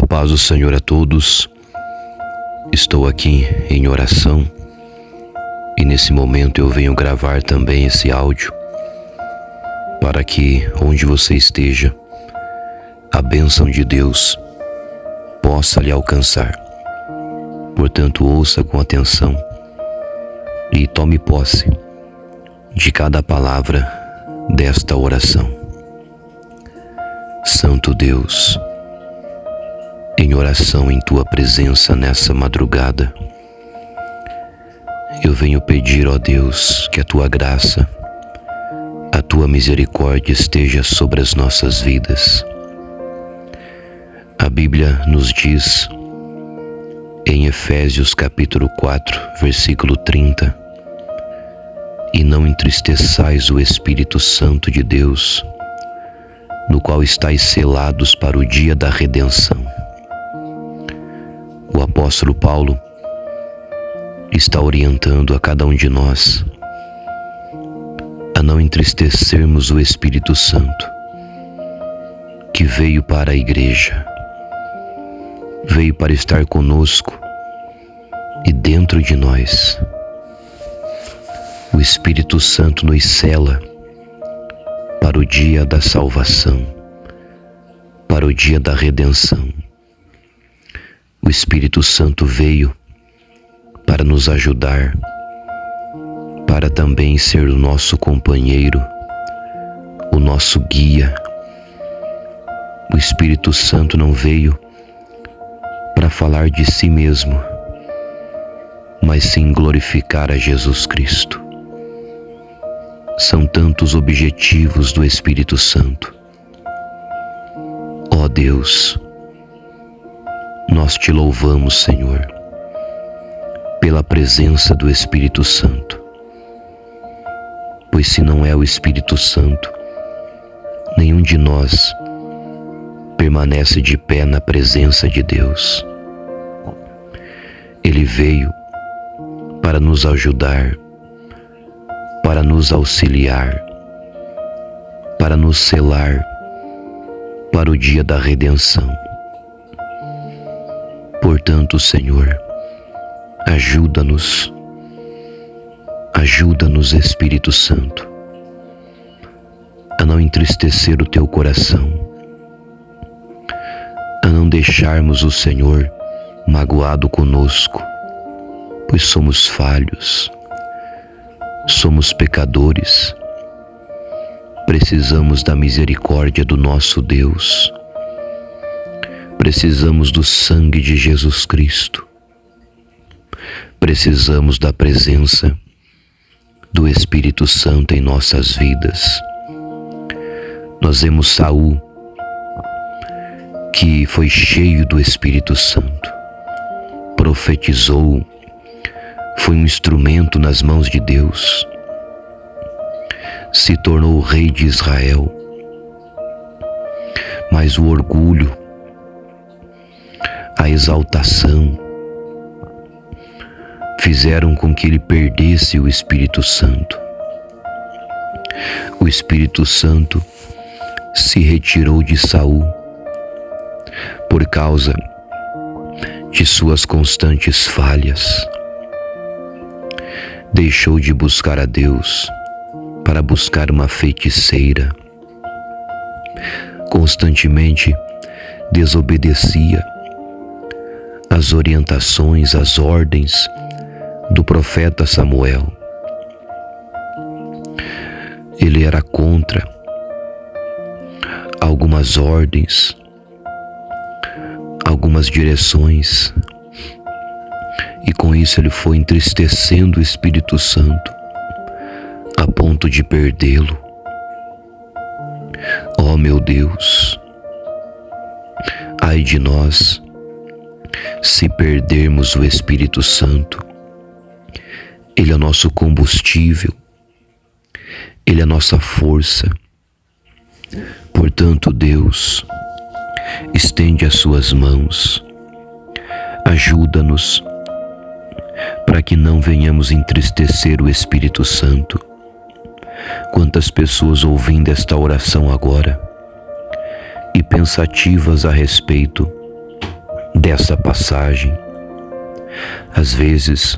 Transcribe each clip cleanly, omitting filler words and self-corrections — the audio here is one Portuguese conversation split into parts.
paz do Senhor a todos. Estou aqui em oração e nesse momento eu venho gravar também esse áudio para que, onde você esteja, a bênção de Deus possa lhe alcançar. Portanto, ouça com atenção e tome posse de cada palavra desta oração. Santo Deus, em oração em Tua presença nessa madrugada, eu venho pedir, ó Deus, que a Tua graça, a Tua misericórdia esteja sobre as nossas vidas. A Bíblia nos diz, em Efésios capítulo 4, versículo 30, e não entristeçais o Espírito Santo de Deus, no qual estáis selados para o dia da redenção. O apóstolo Paulo está orientando a cada um de nós a não entristecermos o Espírito Santo, que veio para a igreja, veio para estar conosco e dentro de nós. O Espírito Santo nos sela para o dia da salvação, para o dia da redenção. O Espírito Santo veio para nos ajudar, para também ser o nosso companheiro, o nosso guia. O Espírito Santo não veio para falar de si mesmo, mas sim glorificar a Jesus Cristo. São tantos objetivos do Espírito Santo. Ó Deus, nós te louvamos, Senhor, pela presença do Espírito Santo. Pois se não é o Espírito Santo, nenhum de nós permanece de pé na presença de Deus. Ele veio para nos ajudar, para nos auxiliar, para nos selar para o dia da redenção. Portanto, Senhor, ajuda-nos, Espírito Santo, a não entristecer o Teu coração, a não deixarmos o Senhor magoado conosco, pois somos falhos, somos pecadores, precisamos da misericórdia do nosso Deus, precisamos do sangue de Jesus Cristo, precisamos da presença do Espírito Santo em nossas vidas. Nós vemos Saul, que foi cheio do Espírito Santo, profetizou, foi um instrumento nas mãos de Deus, se tornou o rei de Israel, mas o orgulho, a exaltação, fizeram com que ele perdesse o Espírito Santo. O Espírito Santo se retirou de Saul por causa de suas constantes falhas. Deixou de buscar a Deus para buscar uma feiticeira. Constantemente desobedecia às orientações, às ordens do profeta Samuel. Ele era contra algumas ordens, algumas direções, e com isso ele foi entristecendo o Espírito Santo a ponto de perdê-lo. Ó meu Deus, ai de nós se perdermos o Espírito Santo. Ele é o nosso combustível, Ele é a nossa força. Portanto, Deus, estende as suas mãos, ajuda-nos para que não venhamos entristecer o Espírito Santo. Quantas pessoas ouvindo esta oração agora e pensativas a respeito dessa passagem. Às vezes,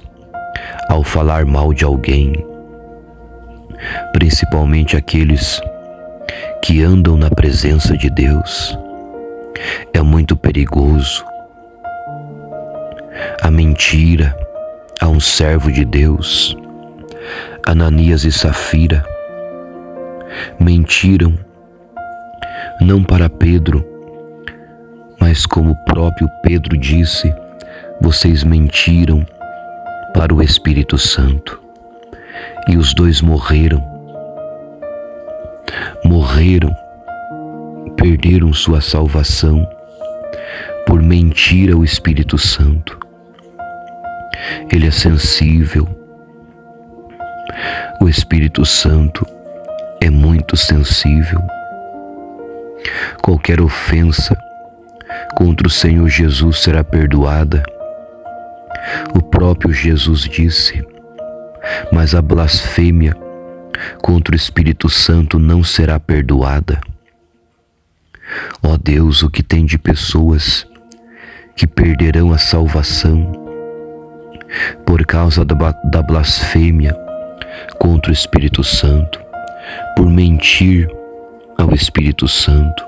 ao falar mal de alguém, principalmente aqueles que andam na presença de Deus, é muito perigoso. A mentira a um servo de Deus, Ananias e Safira, mentiram não para Pedro, mas como o próprio Pedro disse, vocês mentiram para o Espírito Santo. E os dois morreram, perderam sua salvação por mentir ao Espírito Santo. Ele é sensível. O Espírito Santo é muito sensível. Qualquer ofensa contra o Senhor Jesus será perdoada. O próprio Jesus disse, mas a blasfêmia contra o Espírito Santo não será perdoada. Ó Deus, o que tem de pessoas que perderão a salvação por causa da blasfêmia contra o Espírito Santo, por mentir ao Espírito Santo,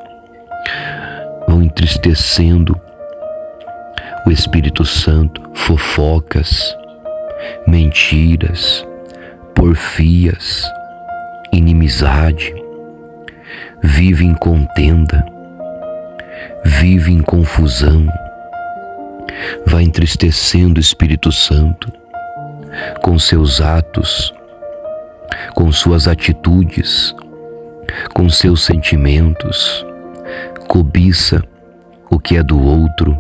vão entristecendo o Espírito Santo, fofocas, mentiras, porfias, inimizade, vive em contenda, vive em confusão, vai entristecendo o Espírito Santo com seus atos, com suas atitudes, com seus sentimentos, cobiça o que é do outro,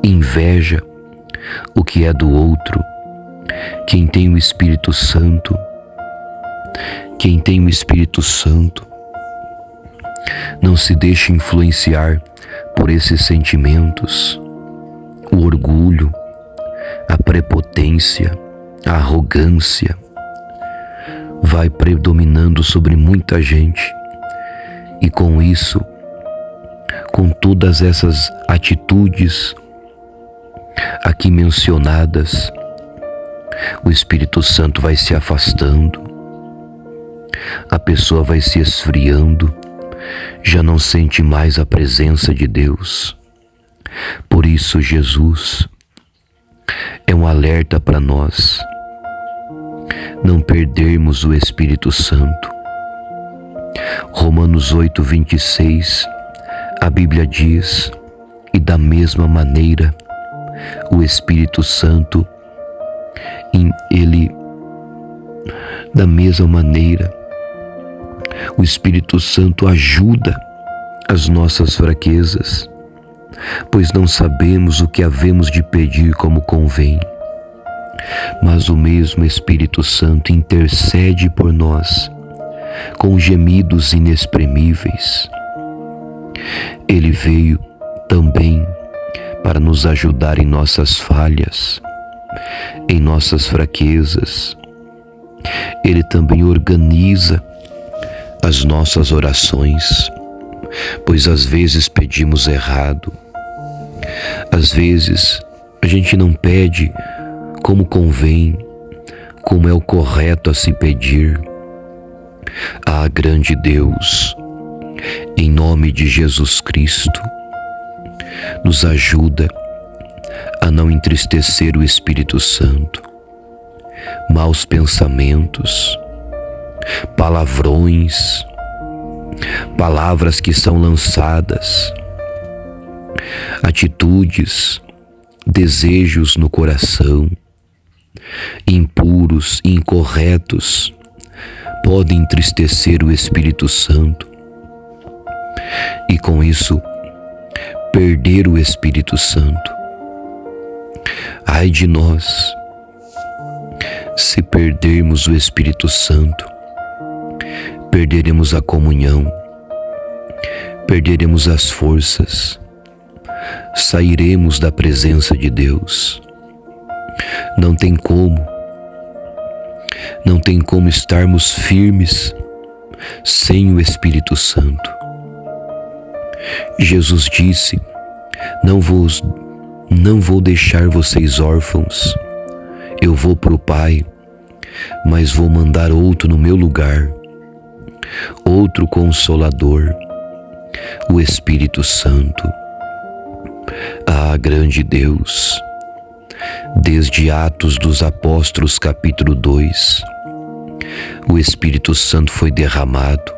inveja o que é do outro. Quem tem o Espírito Santo, não se deixa influenciar por esses sentimentos. O orgulho, a prepotência, a arrogância vai predominando sobre muita gente, e com isso, com todas essas atitudes aqui mencionadas, o Espírito Santo vai se afastando, a pessoa vai se esfriando, já não sente mais a presença de Deus. Por isso, Jesus é um alerta para nós não perdermos o Espírito Santo. Romanos 8:26, a Bíblia diz, e da mesma maneira, o Espírito Santo, da mesma maneira, o Espírito Santo ajuda as nossas fraquezas, pois não sabemos o que havemos de pedir como convém. Mas o mesmo Espírito Santo intercede por nós com gemidos inexprimíveis. Ele veio também para nos ajudar em nossas falhas, em nossas fraquezas. Ele também organiza as nossas orações, pois às vezes pedimos errado. Às vezes a gente não pede como convém, como é o correto a se pedir. Ah, grande Deus, em nome de Jesus Cristo, nos ajuda a não entristecer o Espírito Santo. Maus pensamentos, palavrões, palavras que são lançadas, atitudes, desejos no coração, impuros e incorretos, podem entristecer o Espírito Santo e com isso perder o Espírito Santo. Ai de nós, se perdermos o Espírito Santo, perderemos a comunhão, perderemos as forças, sairemos da presença de Deus. Não tem como estarmos firmes sem o Espírito Santo. Jesus disse, não vos não vou deixar vocês órfãos. Eu vou para o Pai, mas vou mandar outro no meu lugar, outro Consolador, o Espírito Santo. Ah, grande Deus, desde Atos dos Apóstolos, capítulo 2, o Espírito Santo foi derramado,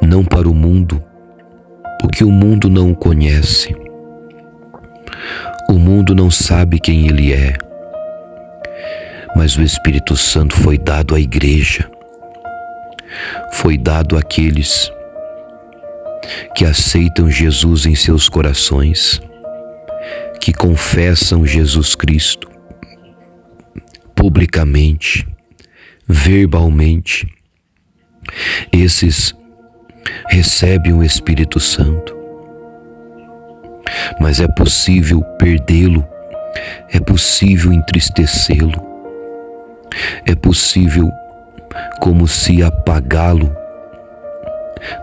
não para o mundo, porque o mundo não o conhece. O mundo não sabe quem ele é, mas o Espírito Santo foi dado à igreja, foi dado àqueles que aceitam Jesus em seus corações, que confessam Jesus Cristo publicamente, verbalmente. Esses recebem o Espírito Santo. Mas é possível perdê-lo, é possível entristecê-lo, é possível como se apagá-lo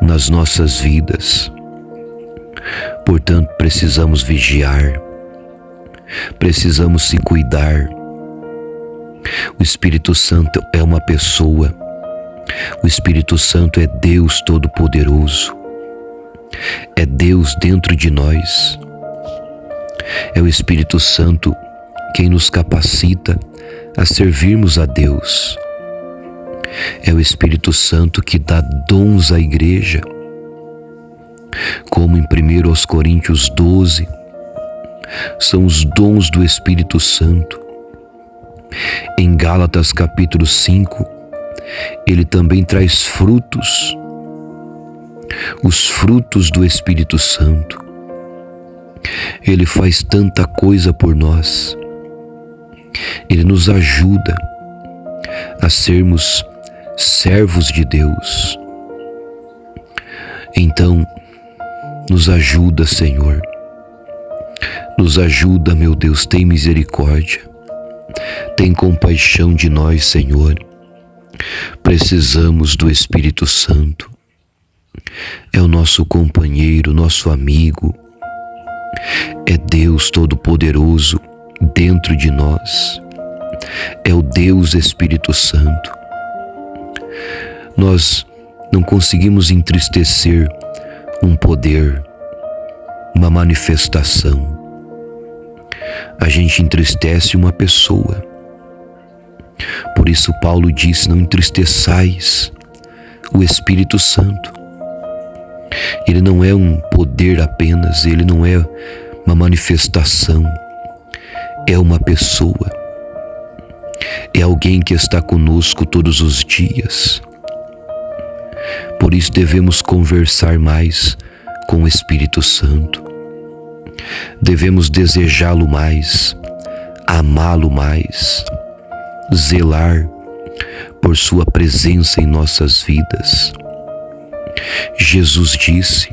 nas nossas vidas. Portanto, precisamos vigiar, precisamos se cuidar. O Espírito Santo é uma pessoa, o Espírito Santo é Deus Todo-Poderoso, é Deus dentro de nós. É o Espírito Santo quem nos capacita a servirmos a Deus. É o Espírito Santo que dá dons à igreja, como em 1 Coríntios 12, são os dons do Espírito Santo. Em Gálatas capítulo 5, ele também traz frutos, os frutos do Espírito Santo. Ele faz tanta coisa por nós. Ele nos ajuda a sermos servos de Deus. Então, nos ajuda, Senhor. Nos ajuda, meu Deus, tem misericórdia. Tem compaixão de nós, Senhor. Precisamos do Espírito Santo. É o nosso companheiro, nosso amigo. É Deus Todo-Poderoso dentro de nós. É o Deus Espírito Santo. Nós não conseguimos entristecer um poder, uma manifestação. A gente entristece uma pessoa. Por isso Paulo disse: não entristeçais o Espírito Santo. Ele não é um poder apenas, ele não é uma manifestação, é uma pessoa, é alguém que está conosco todos os dias. Por isso devemos conversar mais com o Espírito Santo, devemos desejá-lo mais, amá-lo mais, zelar por sua presença em nossas vidas. Jesus disse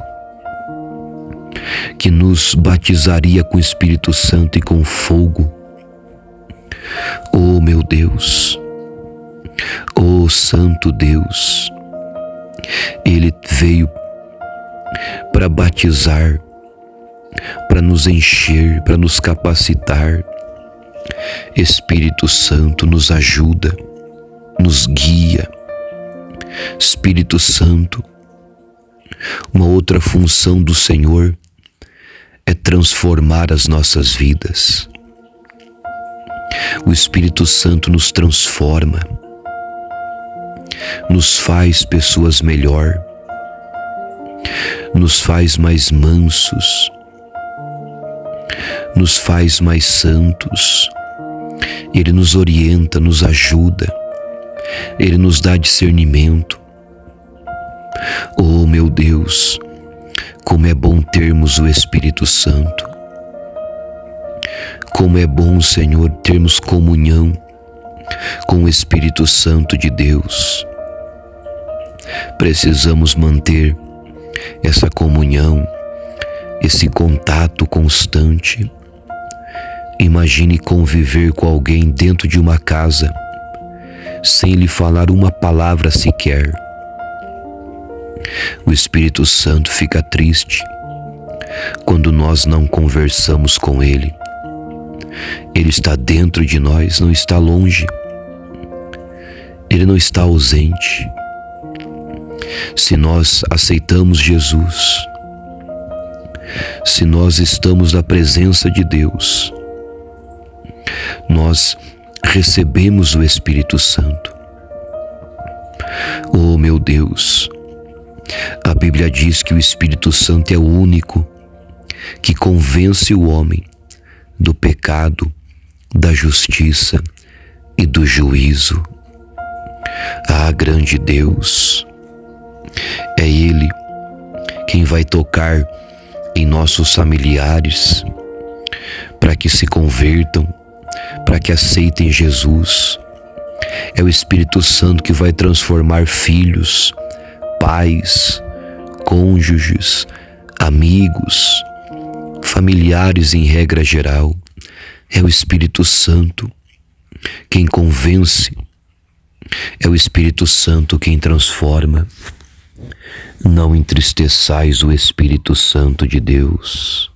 que nos batizaria com o Espírito Santo e com fogo. Oh, meu Deus, oh, Santo Deus, Ele veio para batizar, para nos encher, para nos capacitar. Espírito Santo nos ajuda, nos guia. Espírito Santo, uma outra função do Senhor é transformar as nossas vidas. O Espírito Santo nos transforma, nos faz pessoas melhor, nos faz mais mansos, nos faz mais santos. Ele nos orienta, nos ajuda, Ele nos dá discernimento. Oh, meu Deus, como é bom termos o Espírito Santo. Como é bom, Senhor, termos comunhão com o Espírito Santo de Deus. Precisamos manter essa comunhão, esse contato constante. Imagine conviver com alguém dentro de uma casa sem lhe falar uma palavra sequer. O Espírito Santo fica triste quando nós não conversamos com Ele. Ele está dentro de nós, não está longe. Ele não está ausente. Se nós aceitamos Jesus, se nós estamos na presença de Deus, nós recebemos o Espírito Santo. Oh, meu Deus! A Bíblia diz que o Espírito Santo é o único que convence o homem do pecado, da justiça e do juízo. Ah, grande Deus! É Ele quem vai tocar em nossos familiares para que se convertam, para que aceitem Jesus. É o Espírito Santo que vai transformar filhos, pais, cônjuges, amigos, familiares em regra geral. É o Espírito Santo quem convence. É o Espírito Santo quem transforma. Não entristeçais o Espírito Santo de Deus.